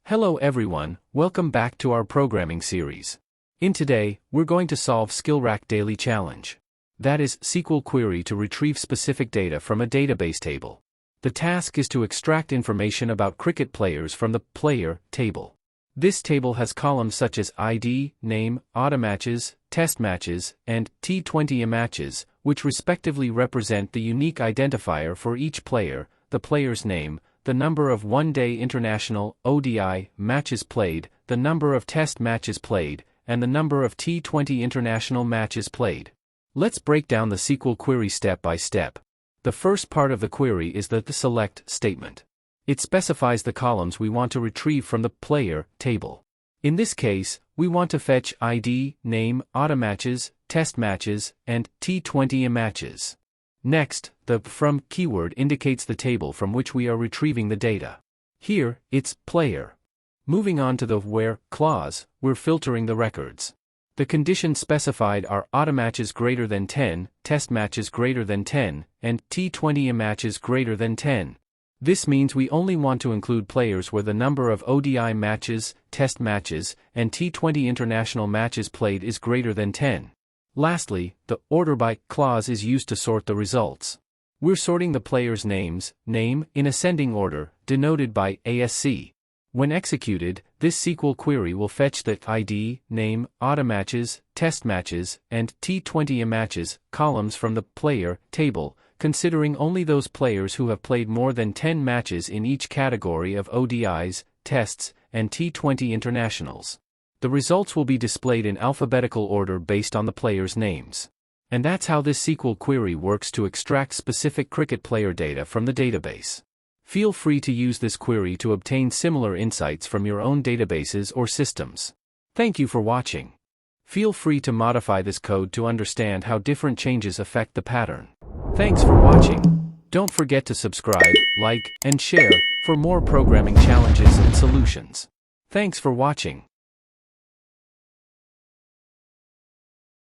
Hello everyone, welcome back to our programming series. In today, we're going to solve SkillRack Daily Challenge. That is, SQL query to retrieve specific data from a database table. The task is to extract information about cricket players from the player table. This table has columns such as ID, name, odimatches, testmatches, and T20 matches, which respectively represent the unique identifier for each player, the player's name, the number of one-day international (ODI) matches played, the number of test matches played, and the number of T20 international matches played. Let's break down the SQL query step by step. The first part of the query is the select statement. It specifies the columns we want to retrieve from the player table. In this case, we want to fetch ID, name, odimatches, test matches, and T20 matches. Next, the from keyword indicates the table from which we are retrieving the data. Here, it's player. Moving on to the where clause, we're filtering the records. The conditions specified are odimatches greater than 10, test matches greater than 10, and T20 matches greater than 10. This means we only want to include players where the number of ODI matches, test matches, and T20 international matches played is greater than 10. Lastly, the order by clause is used to sort the results. We're sorting the players' name, in ascending order, denoted by ASC. When executed, this SQL query will fetch the ID, name, odimatches, test matches, and T20 matches columns from the player table, considering only those players who have played more than 10 matches in each category of ODIs, tests, and T20 internationals. The results will be displayed in alphabetical order based on the players' names. And that's how this SQL query works to extract specific cricket player data from the database. Feel free to use this query to obtain similar insights from your own databases or systems. Thank you for watching. Feel free to modify this code to understand how different changes affect the pattern. Thanks for watching. Don't forget to subscribe, like, and share for more programming challenges and solutions. Thanks for watching.